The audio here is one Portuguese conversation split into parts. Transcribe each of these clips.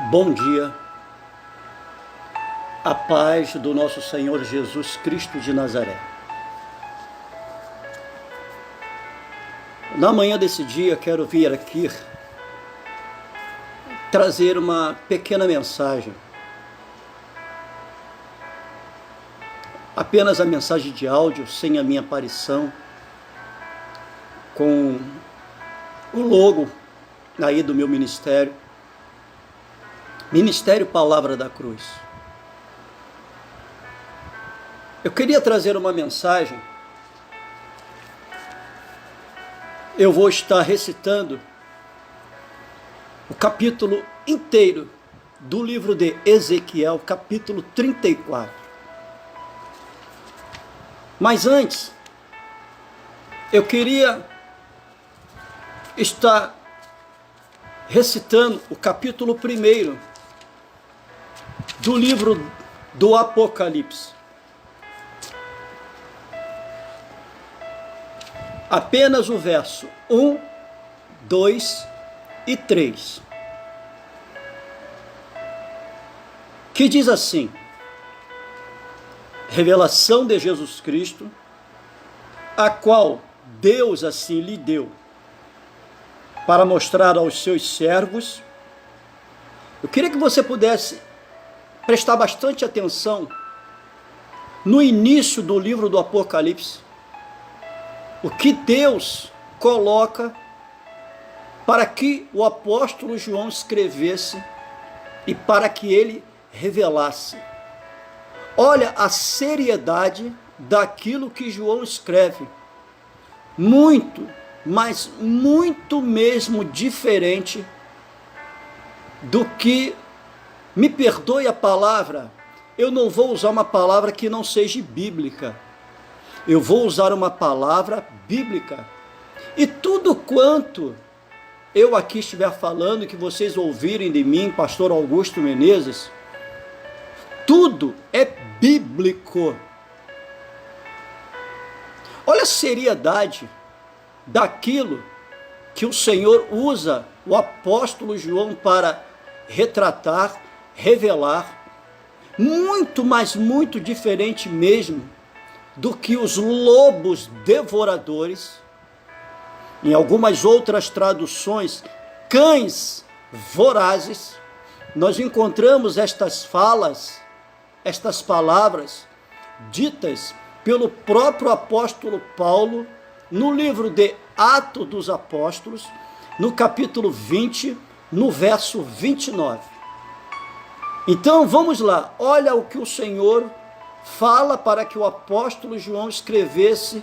Bom dia, a paz do nosso Senhor Jesus Cristo de Nazaré. Na manhã desse dia quero vir aqui trazer uma pequena mensagem, apenas a mensagem de áudio, sem a minha aparição, com o logo aí do meu ministério, Ministério Palavra da Cruz. Eu queria trazer uma mensagem. Eu vou estar recitando o capítulo inteiro do livro de Ezequiel, capítulo 34. Mas antes, eu queria estar recitando o capítulo 1 do livro do Apocalipse. Apenas o verso 1, 2 e 3. Que diz assim: revelação de Jesus Cristo, a qual Deus assim lhe deu, para mostrar aos seus servos. Eu queria que você pudesse prestar bastante atenção no início do livro do Apocalipse, o que Deus coloca para que o apóstolo João escrevesse e para que ele revelasse. Olha a seriedade daquilo que João escreve. Muito, mas muito mesmo diferente do que, me perdoe a palavra, eu não vou usar uma palavra que não seja bíblica. Eu vou usar uma palavra bíblica. E tudo quanto eu aqui estiver falando, que vocês ouvirem de mim, pastor Augusto Menezes, tudo é bíblico. Olha a seriedade daquilo que o Senhor usa o apóstolo João para retratar, revelar, muito, mas muito diferente mesmo do que os lobos devoradores, em algumas outras traduções, cães vorazes. Nós encontramos estas falas, estas palavras ditas pelo próprio apóstolo Paulo no livro de Atos dos Apóstolos, no capítulo 20, no verso 29. Então vamos lá, olha o que o Senhor fala para que o apóstolo João escrevesse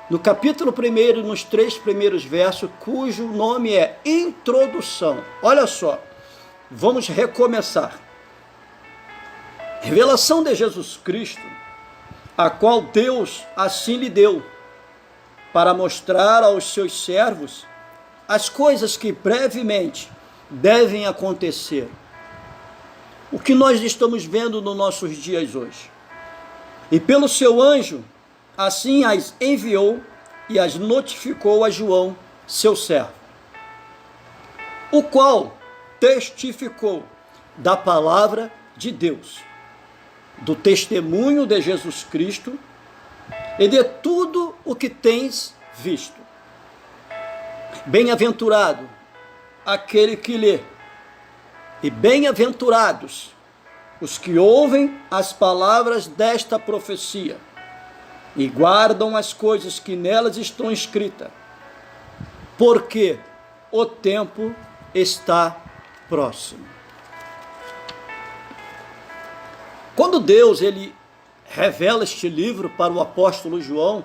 no capítulo 1, nos 3 primeiros versos, cujo nome é Introdução. Olha só, vamos recomeçar. Revelação de Jesus Cristo, a qual Deus assim lhe deu, para mostrar aos seus servos as coisas que brevemente devem acontecer. O que nós estamos vendo nos nossos dias hoje. E pelo seu anjo, assim as enviou e as notificou a João, seu servo, o qual testificou da palavra de Deus, do testemunho de Jesus Cristo e de tudo o que tens visto. Bem-aventurado aquele que lê, e bem-aventurados os que ouvem as palavras desta profecia e guardam as coisas que nelas estão escritas, porque o tempo está próximo. Quando Deus ele revela este livro para o apóstolo João,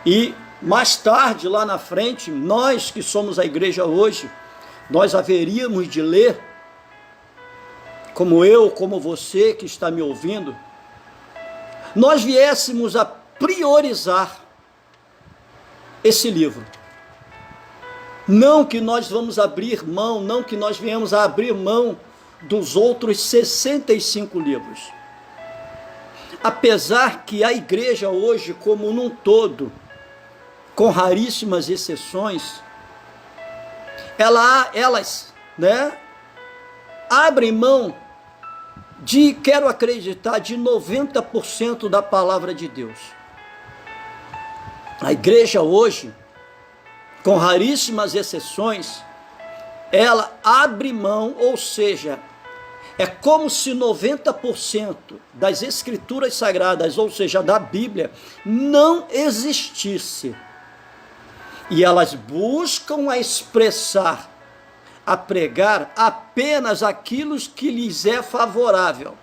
e mais tarde, lá na frente, nós que somos a igreja hoje, nós haveríamos de ler, como eu, como você que está me ouvindo, nós viéssemos a priorizar esse livro. Não que nós vamos abrir mão, não que nós venhamos a abrir mão dos outros 65 livros. Apesar que a igreja hoje, como num todo, com raríssimas exceções, elas, né, abrem mão de, quero acreditar, de 90% da palavra de Deus. A igreja hoje, com raríssimas exceções, ela abre mão, ou seja, é como se 90% das escrituras sagradas, ou seja, da Bíblia, não existisse. E elas buscam a expressar, a pregar apenas aquilo que lhes é favorável.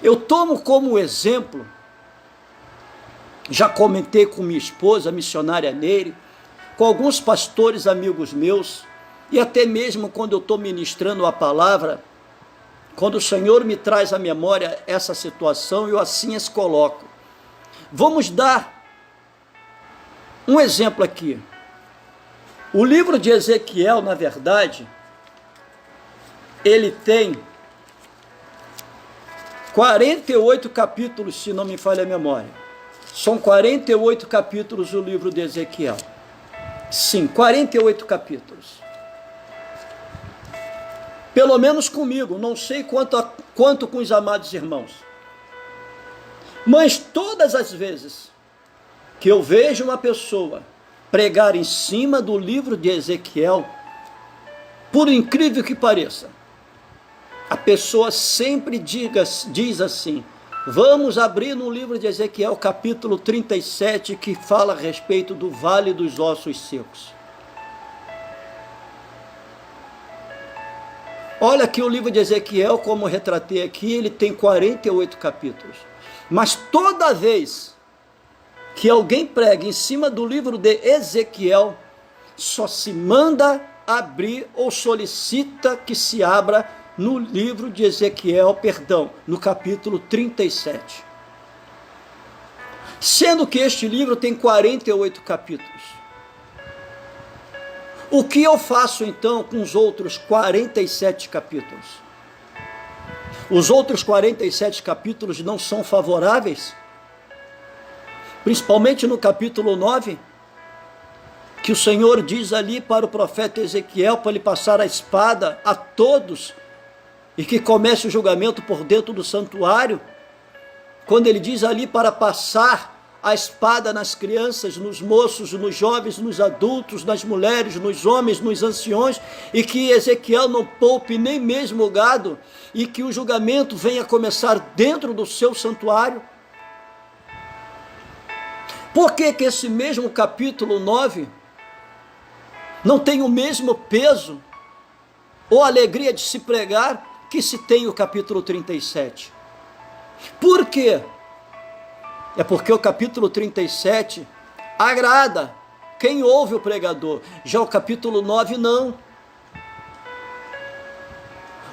Eu tomo como exemplo, já comentei com minha esposa, a missionária Neire, com alguns pastores amigos meus, e até mesmo quando eu estou ministrando a palavra, quando o Senhor me traz à memória essa situação, eu assim as coloco. Vamos dar um exemplo aqui. O livro de Ezequiel, na verdade, ele tem 48 capítulos, se não me falha a memória. São 48 capítulos o livro de Ezequiel. Sim, 48 capítulos. Pelo menos comigo, não sei quanto com os amados irmãos. Mas todas as vezes que eu vejo uma pessoa pregar em cima do livro de Ezequiel, por incrível que pareça, a pessoa sempre diz assim: vamos abrir no livro de Ezequiel, capítulo 37, que fala a respeito do vale dos ossos secos. Olha que o livro de Ezequiel, como retratei aqui, ele tem 48 capítulos. Mas toda vez que alguém prega em cima do livro de Ezequiel, só se manda abrir ou solicita que se abra no livro de Ezequiel, no capítulo 37. Sendo que este livro tem 48 capítulos. O que eu faço então com os outros 47 capítulos? Os outros 47 capítulos não são favoráveis? Principalmente no capítulo 9, que o Senhor diz ali para o profeta Ezequiel, para ele passar a espada a todos, e que comece o julgamento por dentro do santuário, quando ele diz ali para passar a espada nas crianças, nos moços, nos jovens, nos adultos, nas mulheres, nos homens, nos anciões, e que Ezequiel não poupe nem mesmo o gado, e que o julgamento venha começar dentro do seu santuário. Por que que esse mesmo capítulo 9 não tem o mesmo peso ou alegria de se pregar que se tem o capítulo 37? Por quê? É porque o capítulo 37 agrada quem ouve o pregador, já o capítulo 9 não.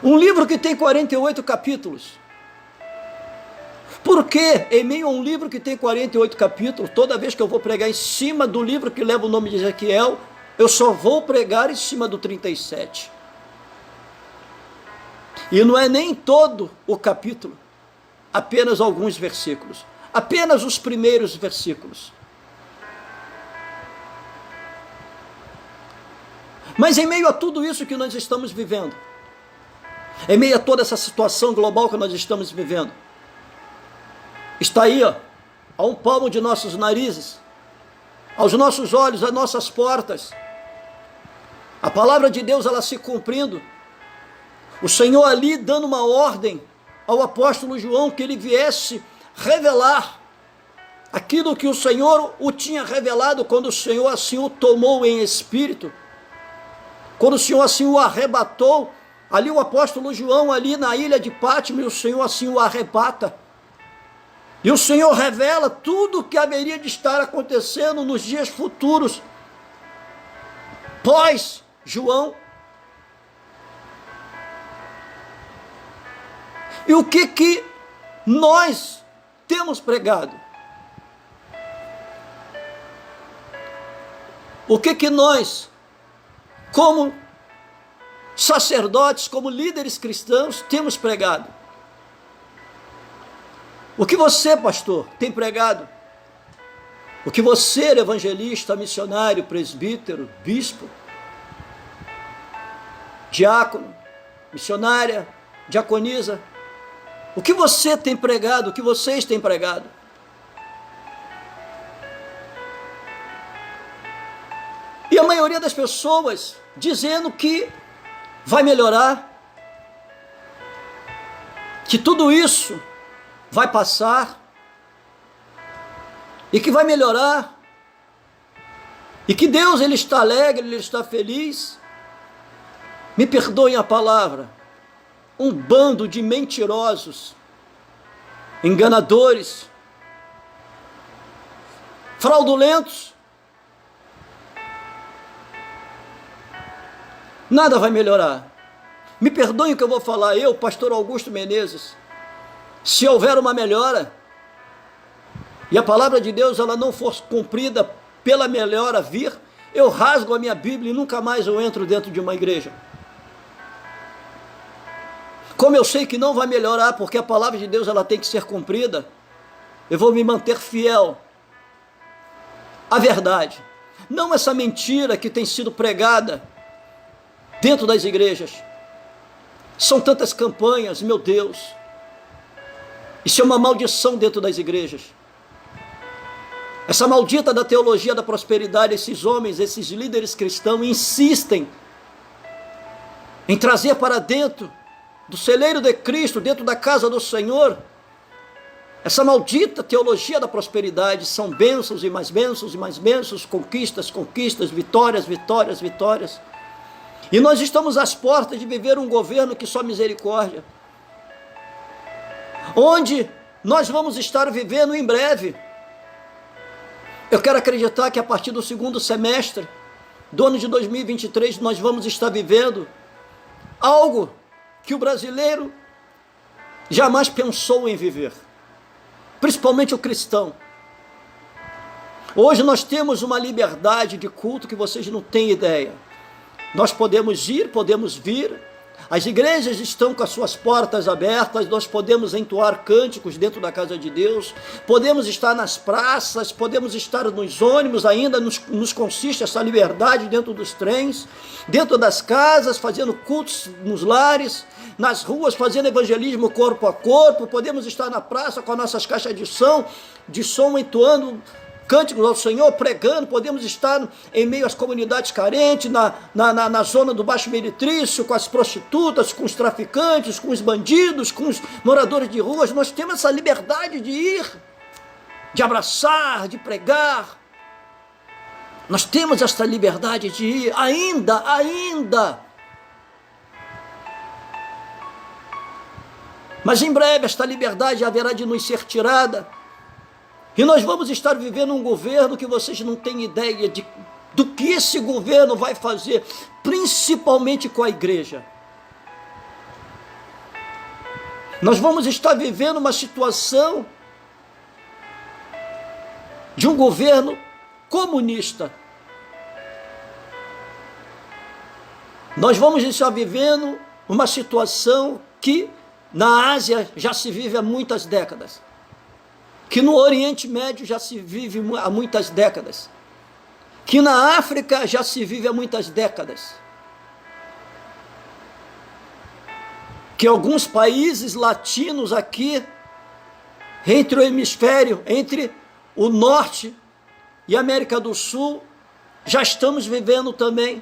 Um livro que tem 48 capítulos. Por que, em meio a um livro que tem 48 capítulos, toda vez que eu vou pregar em cima do livro que leva o nome de Ezequiel, eu só vou pregar em cima do 37? E não é nem todo o capítulo, apenas alguns versículos, apenas os primeiros versículos. Mas em meio a tudo isso que nós estamos vivendo, em meio a toda essa situação global que nós estamos vivendo, está aí, ó, a um palmo de nossos narizes, aos nossos olhos, às nossas portas, a palavra de Deus, ela se cumprindo, o Senhor ali dando uma ordem ao apóstolo João que ele viesse revelar aquilo que o Senhor o tinha revelado quando o Senhor assim o tomou em espírito, quando o Senhor assim o arrebatou, ali o apóstolo João ali na ilha de Pátmos, o Senhor assim o arrebata, e o Senhor revela tudo o que haveria de estar acontecendo nos dias futuros, pós João. E o que nós temos pregado? O que nós, como sacerdotes, como líderes cristãos, temos pregado? O que você, pastor, tem pregado? O que você, evangelista, missionário, presbítero, bispo, diácono, missionária, diaconisa, o que você tem pregado, o que vocês têm pregado? E a maioria das pessoas dizendo que vai melhorar, que tudo isso vai passar, e que vai melhorar, e que Deus ele está alegre, ele está feliz. Me perdoem a palavra, um bando de mentirosos, enganadores, fraudulentos. Nada vai melhorar. Me perdoem o que eu vou falar, eu, pastor Augusto Menezes, se houver uma melhora, e a palavra de Deus ela não for cumprida pela melhora vir, eu rasgo a minha Bíblia e nunca mais eu entro dentro de uma igreja. Como eu sei que não vai melhorar, porque a palavra de Deus ela tem que ser cumprida, eu vou me manter fiel à verdade, não essa mentira que tem sido pregada dentro das igrejas. São tantas campanhas, meu Deus, isso é uma maldição dentro das igrejas. Essa maldita da teologia da prosperidade, esses homens, esses líderes cristãos insistem em trazer para dentro do celeiro de Cristo, dentro da casa do Senhor, essa maldita teologia da prosperidade. São bênçãos e mais bênçãos, conquistas, conquistas, vitórias, vitórias, vitórias. E nós estamos às portas de viver um governo que só misericórdia, onde nós vamos estar vivendo em breve. Eu quero acreditar que a partir do segundo semestre do ano de 2023, nós vamos estar vivendo algo que o brasileiro jamais pensou em viver, principalmente o cristão. Hoje nós temos uma liberdade de culto que vocês não têm ideia. Nós podemos ir, podemos vir, as igrejas estão com as suas portas abertas, nós podemos entoar cânticos dentro da casa de Deus, podemos estar nas praças, podemos estar nos ônibus, ainda nos consiste essa liberdade dentro dos trens, dentro das casas, fazendo cultos nos lares, nas ruas, fazendo evangelismo corpo a corpo, podemos estar na praça com as nossas caixas de som entoando cânticos ao Senhor, pregando, podemos estar em meio às comunidades carentes, na zona do Baixo Meretrício, com as prostitutas, com os traficantes, com os bandidos, com os moradores de ruas. Nós temos essa liberdade de ir, de abraçar, de pregar. Nós temos essa liberdade de ir, ainda. Mas em breve esta liberdade haverá de nos ser tirada. E nós vamos estar vivendo um governo que vocês não têm ideia do que esse governo vai fazer, principalmente com a igreja. Nós vamos estar vivendo uma situação de um governo comunista. Nós vamos estar vivendo uma situação que na Ásia já se vive há muitas décadas, que no Oriente Médio já se vive há muitas décadas, que na África já se vive há muitas décadas, que alguns países latinos aqui, entre o hemisfério, entre o Norte e a América do Sul, já estamos vivendo também.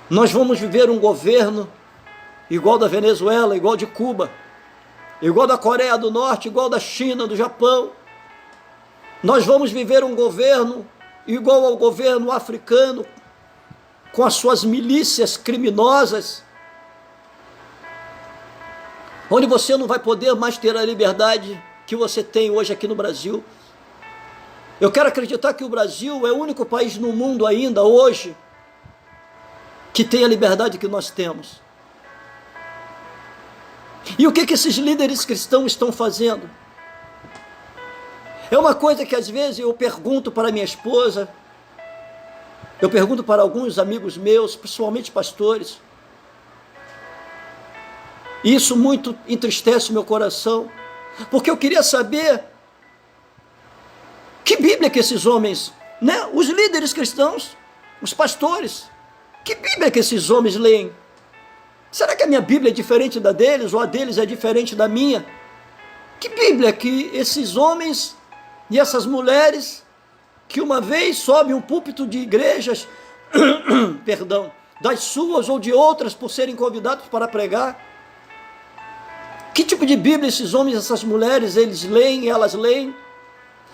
Nós vamos viver um governo igual da Venezuela, igual de Cuba, igual da Coreia do Norte, igual da China, do Japão. Nós vamos viver um governo igual ao governo africano, com as suas milícias criminosas, onde você não vai poder mais ter a liberdade que você tem hoje aqui no Brasil. Eu quero acreditar que o Brasil é o único país no mundo ainda hoje que tem a liberdade que nós temos. E o que esses líderes cristãos estão fazendo? É uma coisa que às vezes eu pergunto para minha esposa, eu pergunto para alguns amigos meus, principalmente pastores. E isso muito entristece o meu coração, porque eu queria saber que Bíblia que esses homens, né, os líderes cristãos, os pastores, Que Bíblia que esses homens leem? Será que a minha Bíblia é diferente da deles, ou a deles é diferente da minha? Que Bíblia que esses homens e essas mulheres, que uma vez sobem um púlpito de igrejas, perdão, das suas ou de outras, por serem convidados para pregar, que tipo de Bíblia esses homens e essas mulheres, eles leem, elas leem,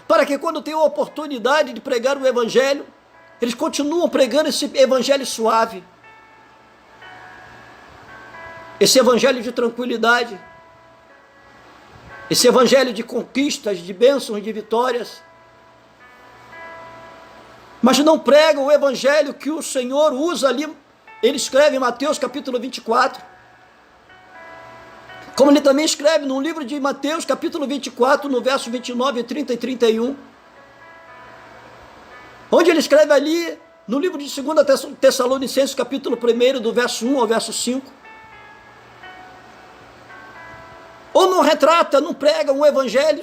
para que quando tem a oportunidade de pregar o Evangelho, eles continuam pregando esse Evangelho suave, esse Evangelho de tranquilidade, esse Evangelho de conquistas, de bênçãos, de vitórias, mas não pregam o Evangelho que o Senhor usa ali. Ele escreve em Mateus capítulo 24, como ele também escreve no livro de Mateus capítulo 24, no verso 29, 30 e 31, onde ele escreve ali no livro de 2 Tessalonicenses capítulo 1, do verso 1 ao verso 5, ou não retrata, não prega um evangelho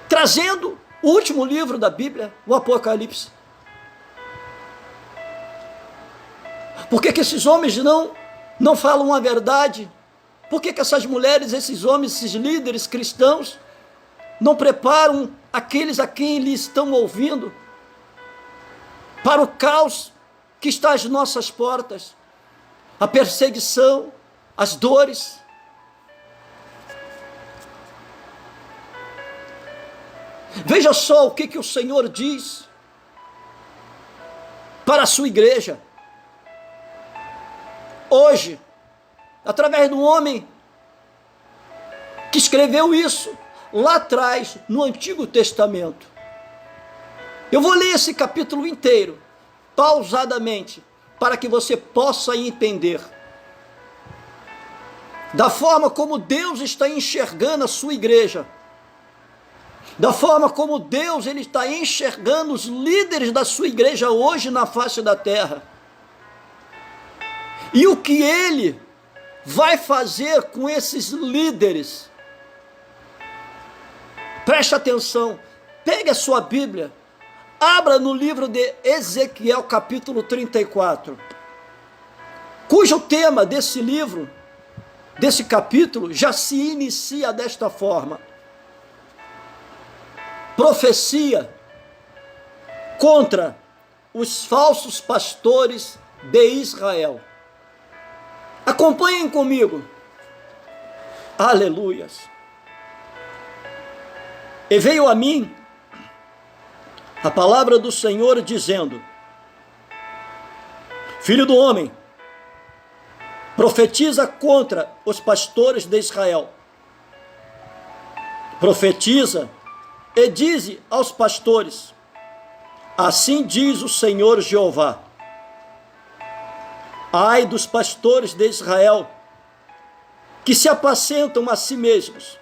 trazendo o último livro da Bíblia, o Apocalipse. Por que esses homens não falam a verdade? Por que essas mulheres, esses homens, esses líderes cristãos não preparam aqueles a quem eles estão ouvindo para o caos que está às nossas portas, a perseguição, as dores? Veja só o que o Senhor diz para a sua igreja hoje, através do homem que escreveu isso lá atrás, no Antigo Testamento. Eu vou ler esse capítulo inteiro, pausadamente, para que você possa entender da forma como Deus está enxergando a sua igreja, da forma como Deus ele está enxergando os líderes da sua igreja hoje na face da terra, e o que ele vai fazer com esses líderes. Preste atenção, pegue a sua Bíblia, abra no livro de Ezequiel capítulo 34, cujo tema desse livro, desse capítulo, já se inicia desta forma: profecia contra os falsos pastores de Israel. Acompanhem comigo. Aleluias. E veio a mim a palavra do Senhor dizendo: filho do homem, profetiza contra os pastores de Israel. Profetiza e dize aos pastores: assim diz o Senhor Jeová: ai dos pastores de Israel, que se apacentam a si mesmos.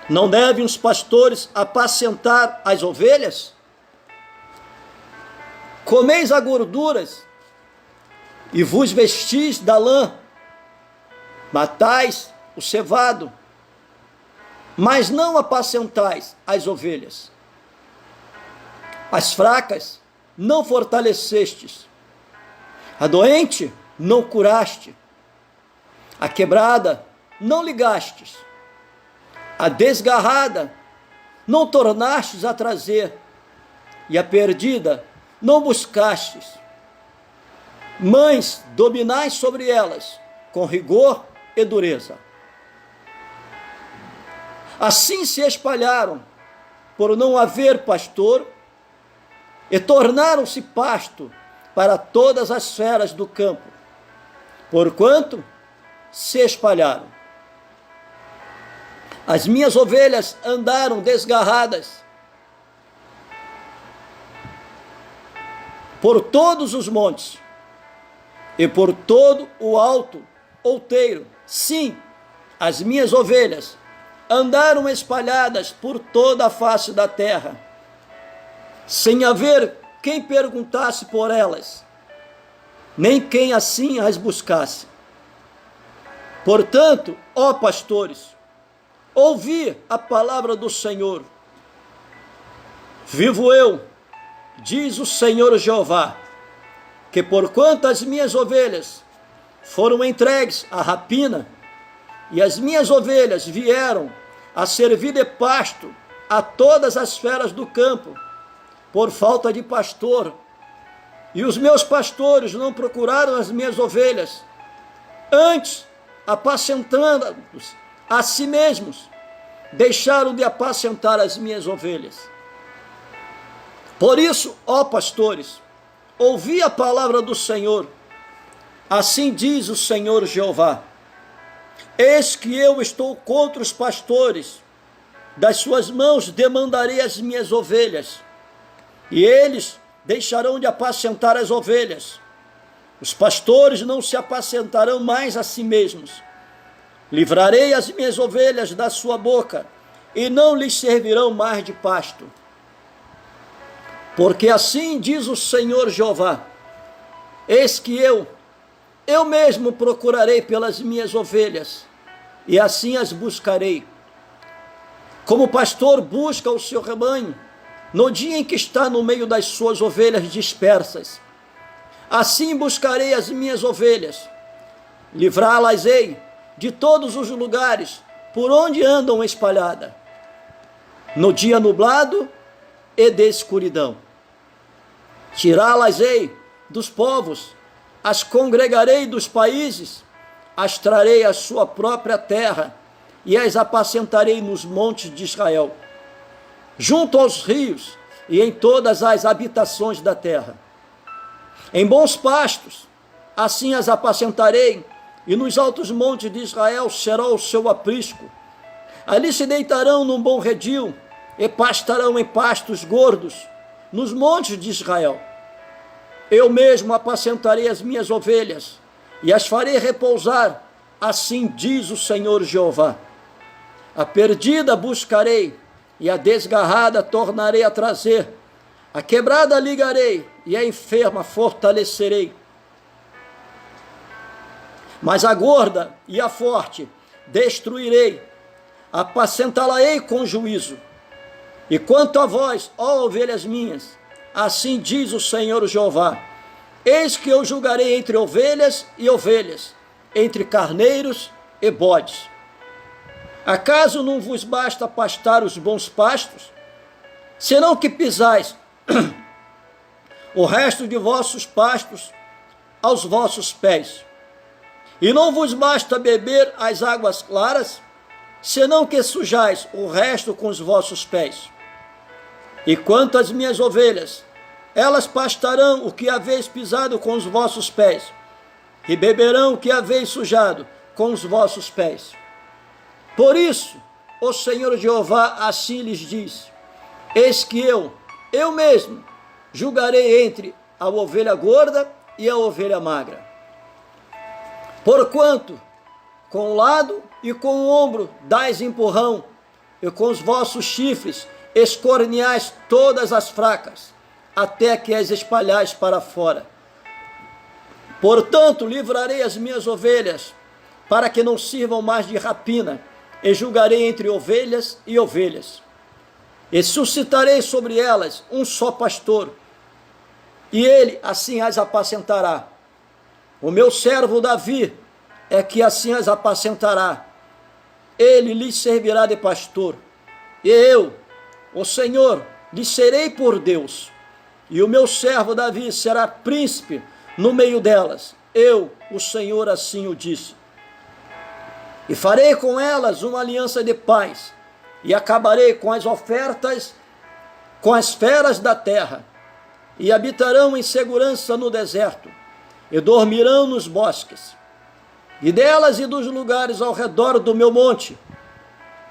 Não devem os pastores apacentar as ovelhas? Comeis a gorduras e vos vestis da lã, matais o cevado, mas não apacentais as ovelhas. As fracas não fortalecestes, a doente não curaste, a quebrada não ligastes, a desgarrada não tornastes a trazer, e a perdida não buscastes. Mães, dominais sobre elas com rigor e dureza. Assim se espalharam por não haver pastor, e tornaram-se pasto para todas as feras do campo, porquanto se espalharam. As minhas ovelhas andaram desgarradas por todos os montes e por todo o alto outeiro. Sim, as minhas ovelhas andaram espalhadas por toda a face da terra, sem haver quem perguntasse por elas, nem quem assim as buscasse. Portanto, ó pastores, ouvi a palavra do Senhor. Vivo eu, diz o Senhor Jeová, que porquanto as minhas ovelhas foram entregues à rapina, e as minhas ovelhas vieram a servir de pasto a todas as feras do campo, por falta de pastor, e os meus pastores não procuraram as minhas ovelhas, antes, apacentando-os a si mesmos, deixaram de apacentar as minhas ovelhas. Por isso, ó pastores, ouvi a palavra do Senhor. Assim diz o Senhor Jeová: eis que eu estou contra os pastores, das suas mãos demandarei as minhas ovelhas, e eles deixarão de apacentar as ovelhas. Os pastores não se apacentarão mais a si mesmos. Livrarei as minhas ovelhas da sua boca, e não lhes servirão mais de pasto. Porque assim diz o Senhor Jeová: eis que eu mesmo procurarei pelas minhas ovelhas, e assim as buscarei. Como o pastor busca o seu rebanho, no dia em que está no meio das suas ovelhas dispersas, assim buscarei as minhas ovelhas, livrá-las-ei de todos os lugares por onde andam espalhadas, no dia nublado e de escuridão. Tirá-las-ei dos povos, as congregarei dos países, as trarei à sua própria terra, e as apacentarei nos montes de Israel, junto aos rios e em todas as habitações da terra. Em bons pastos, assim as apacentarei, e nos altos montes de Israel será o seu aprisco. Ali se deitarão num bom redil, e pastarão em pastos gordos, nos montes de Israel. Eu mesmo apacentarei as minhas ovelhas, e as farei repousar, assim diz o Senhor Jeová. A perdida buscarei, e a desgarrada tornarei a trazer. A quebrada ligarei, e a enferma fortalecerei. Mas a gorda e a forte destruirei, apacentá-la-ei com juízo. E quanto a vós, ó ovelhas minhas, assim diz o Senhor Jeová: eis que eu julgarei entre ovelhas e ovelhas, entre carneiros e bodes. Acaso não vos basta pastar os bons pastos, senão que pisais o resto de vossos pastos aos vossos pés? E não vos basta beber as águas claras, senão que sujais o resto com os vossos pés? E quanto às minhas ovelhas, elas pastarão o que haveis pisado com os vossos pés, e beberão o que haveis sujado com os vossos pés. Por isso, o Senhor Jeová assim lhes diz: eis que eu mesmo, julgarei entre a ovelha gorda e a ovelha magra. Porquanto, com o lado e com o ombro dais empurrão, e com os vossos chifres escorneais todas as fracas, até que as espalhais para fora. Portanto, livrarei as minhas ovelhas, para que não sirvam mais de rapina, e julgarei entre ovelhas e ovelhas. E suscitarei sobre elas um só pastor, e ele assim as apacentará. O meu servo Davi é que assim as apacentará. Ele lhes servirá de pastor, e eu, o Senhor, lhes serei por Deus, e o meu servo Davi será príncipe no meio delas. Eu, o Senhor, assim o disse. E farei com elas uma aliança de paz, e acabarei com as ofertas, com as feras da terra, e habitarão em segurança no deserto, e dormirão nos bosques. E delas e dos lugares ao redor do meu monte,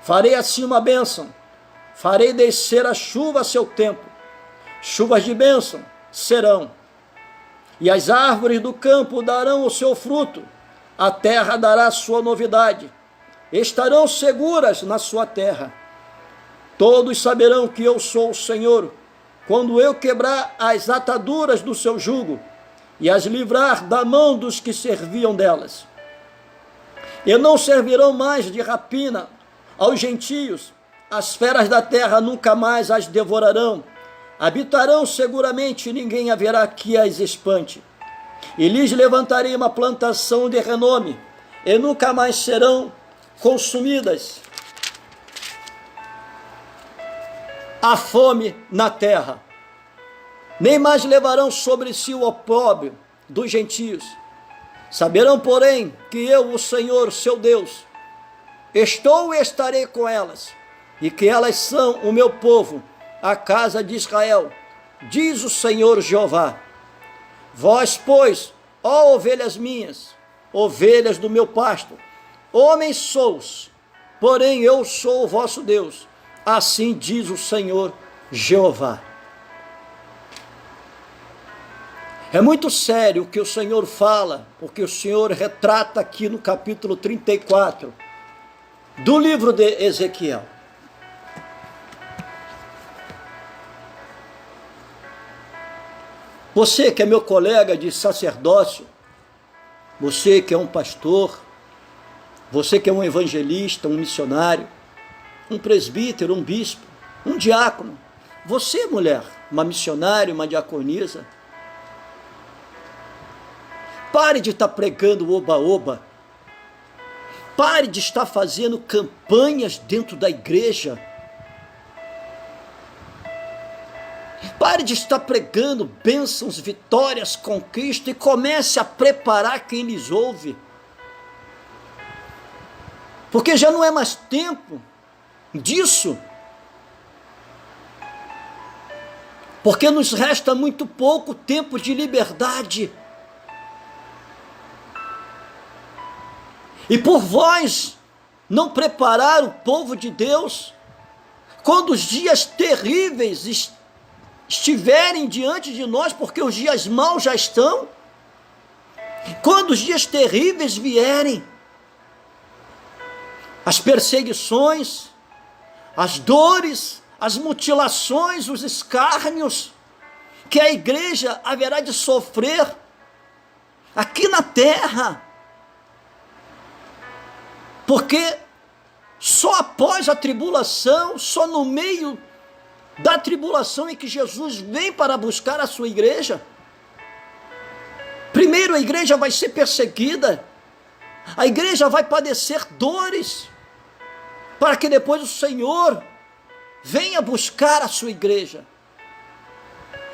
farei assim uma bênção, farei descer a chuva a seu tempo, chuvas de bênção serão. E as árvores do campo darão o seu fruto, a terra dará sua novidade, estarão seguras na sua terra. Todos saberão que eu sou o Senhor, quando eu quebrar as ataduras do seu jugo, e as livrar da mão dos que serviam delas. E não servirão mais de rapina aos gentios, as feras da terra nunca mais as devorarão, habitarão seguramente, ninguém haverá que as espante. E lhes levantarei uma plantação de renome, e nunca mais serão consumidas. A fome na terra, nem mais levarão sobre si o opróbrio dos gentios. Saberão, porém, que eu, o Senhor, seu Deus, estou e estarei com elas, e que elas são o meu povo, a casa de Israel, diz o Senhor Jeová. Vós, pois, ó ovelhas minhas, ovelhas do meu pasto, homens sous, porém eu sou o vosso Deus, assim diz o Senhor Jeová. É muito sério o que o Senhor fala, porque o Senhor retrata aqui no capítulo 34 do livro de Ezequiel. Você que é meu colega de sacerdócio, você que é um pastor, você que é um evangelista, um missionário, um presbítero, um bispo, um diácono, você, mulher, uma missionária, uma diaconisa, pare de estar pregando oba-oba, pare de estar fazendo campanhas dentro da igreja, pare de estar pregando bênçãos, vitórias, conquista e comece a preparar quem lhes ouve. Porque já não é mais tempo disso. Porque nos resta muito pouco tempo de liberdade. E por vós não preparar o povo de Deus, quando os dias terríveis estiverem diante de nós, porque os dias maus já estão, quando os dias terríveis vierem, as perseguições, as dores, as mutilações, os escárnios, que a igreja haverá de sofrer aqui na terra, porque só após a tribulação, só no meio da tribulação em que Jesus vem para buscar a sua igreja. Primeiro a igreja vai ser perseguida, a igreja vai padecer dores, para que depois o Senhor venha buscar a sua igreja.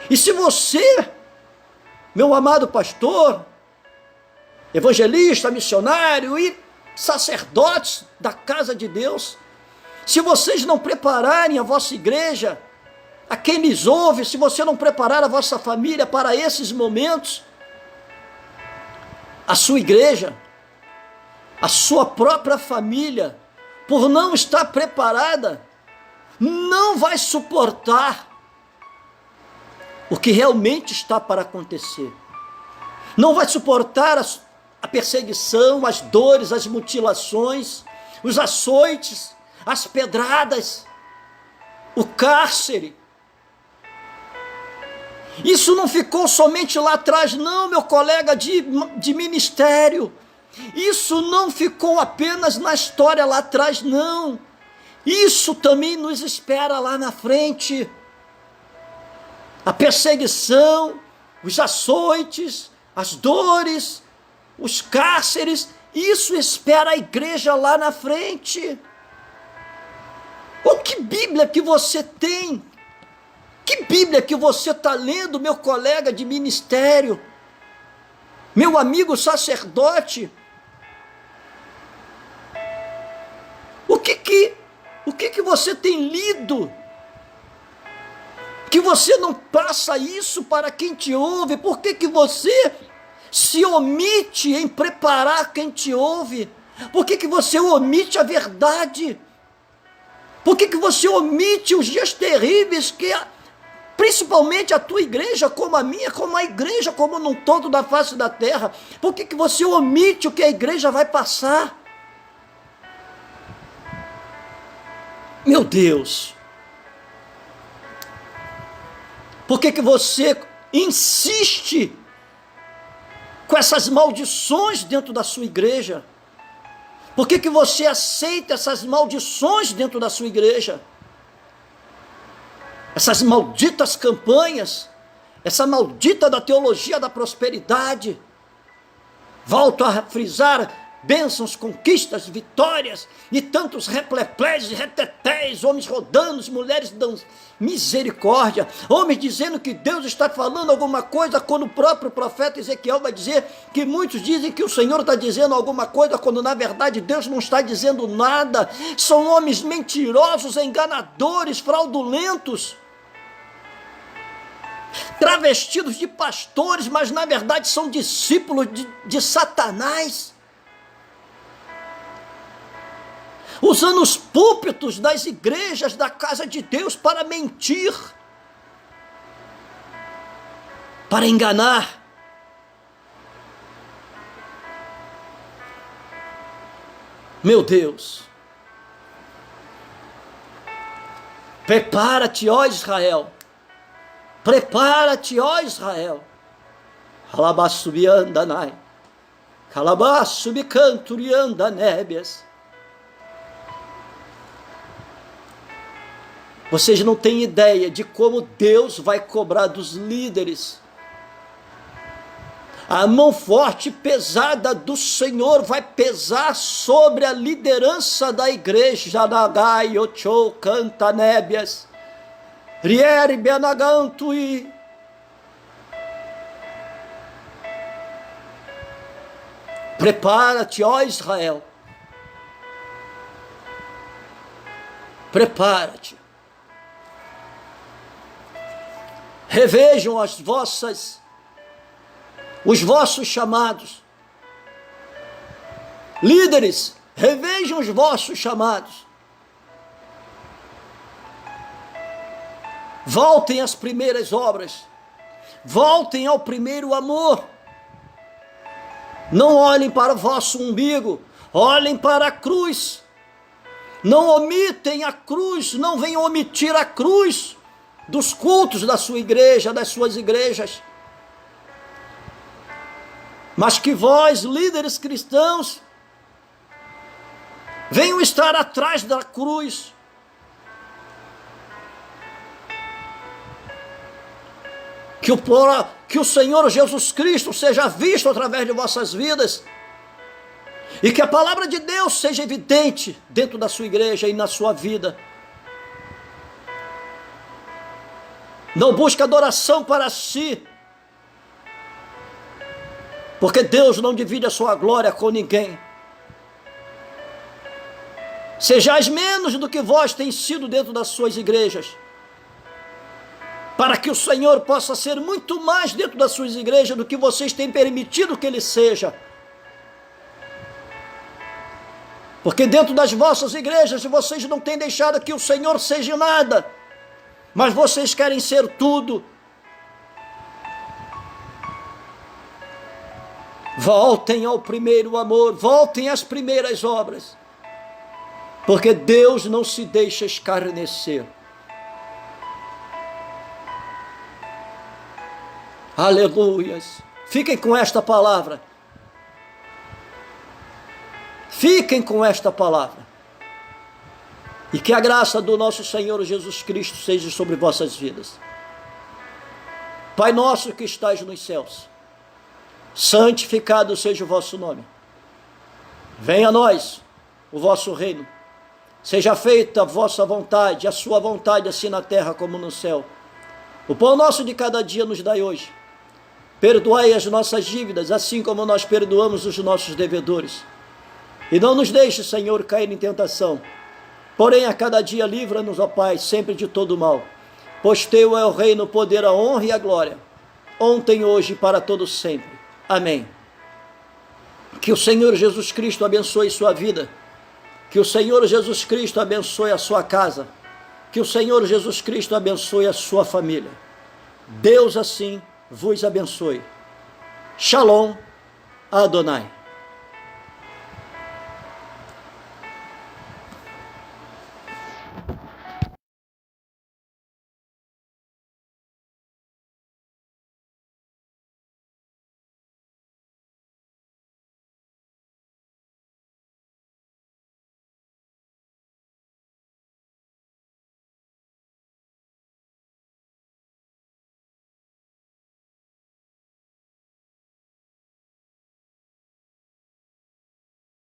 E se você, meu amado pastor, evangelista, missionário e sacerdotes da casa de Deus, se vocês não prepararem a vossa igreja, a quem lhes ouve, se você não preparar a vossa família para esses momentos, a sua igreja, a sua própria família, por não estar preparada, não vai suportar o que realmente está para acontecer. Não vai suportar a perseguição, as dores, as mutilações, os açoites, as pedradas, o cárcere. Isso não ficou somente lá atrás, não, meu colega de ministério. Isso não ficou apenas na história lá atrás, não. Isso também nos espera lá na frente. A perseguição, os açoites, as dores, os cárceres, isso espera a igreja lá na frente. Oh, que Bíblia que você tem? Que Bíblia que você está lendo, meu colega de ministério, meu amigo sacerdote? O que você tem lido? Que você não passa isso para quem te ouve? Por que você se omite em preparar quem te ouve? Por que você omite a verdade? Por que você omite os dias terríveis que principalmente a tua igreja, como a minha, como a igreja, como num todo da face da terra? Por que você omite o que a igreja vai passar? Meu Deus, por que você insiste com essas maldições dentro da sua igreja? Por que você aceita essas maldições dentro da sua igreja? essas malditas campanhas, essa maldita da teologia da prosperidade. Volto a frisar: bênçãos, conquistas, vitórias, e tantos repleplés e retetés, homens rodando, mulheres dando misericórdia, homens dizendo que Deus está falando alguma coisa, quando o próprio profeta Ezequiel vai dizer que muitos dizem que o Senhor está dizendo alguma coisa, quando na verdade Deus não está dizendo nada. São homens mentirosos, enganadores, fraudulentos, travestidos de pastores, mas na verdade são discípulos de Satanás, usando os púlpitos das igrejas da casa de Deus para mentir, para enganar. Meu Deus, prepara-te, ó Israel, prepara-te, ó Israel. Halabassubiandanai, Halabassubianturiandanébias. Vocês não têm ideia de como Deus vai cobrar dos líderes. A mão forte e pesada do Senhor vai pesar sobre a liderança da igreja. Nagai, Ocho, Cantanébias, Rieri, Benagantui. Prepara-te, ó Israel. Prepara-te. Revejam os vossos chamados. Líderes, revejam os vossos chamados. Voltem às primeiras obras. Voltem ao primeiro amor. Não olhem para o vosso umbigo, olhem para a cruz. Não omitem a cruz, não venham omitir a cruz dos cultos da sua igreja, das suas igrejas. Mas que vós, líderes cristãos, venham estar atrás da cruz. Que o Senhor Jesus Cristo seja visto através de vossas vidas, e que a palavra de Deus seja evidente dentro da sua igreja e na sua vida. Não busque adoração para si, porque Deus não divide a sua glória com ninguém. Sejais menos do que vós tem sido dentro das suas igrejas, para que o Senhor possa ser muito mais dentro das suas igrejas do que vocês têm permitido que Ele seja. Porque dentro das vossas igrejas vocês não têm deixado que o Senhor seja nada, mas vocês querem ser tudo. Voltem ao primeiro amor, voltem às primeiras obras, porque Deus não se deixa escarnecer. Aleluias. Fiquem com esta palavra. Fiquem com esta palavra. E que a graça do nosso Senhor Jesus Cristo seja sobre vossas vidas. Pai nosso que estais nos céus, santificado seja o vosso nome. Venha a nós o vosso reino. Seja feita a vossa vontade, a sua vontade, assim na terra como no céu. O pão nosso de cada dia nos dai hoje. Perdoai as nossas dívidas, assim como nós perdoamos os nossos devedores. E não nos deixe, Senhor, cair em tentação. Porém, a cada dia livra-nos, ó Pai, sempre de todo mal. Pois teu é o reino, o poder, a honra e a glória, ontem, hoje e para todo sempre. Amém. Que o Senhor Jesus Cristo abençoe sua vida. Que o Senhor Jesus Cristo abençoe a sua casa. Que o Senhor Jesus Cristo abençoe a sua família. Deus assim vos abençoe. Shalom Adonai.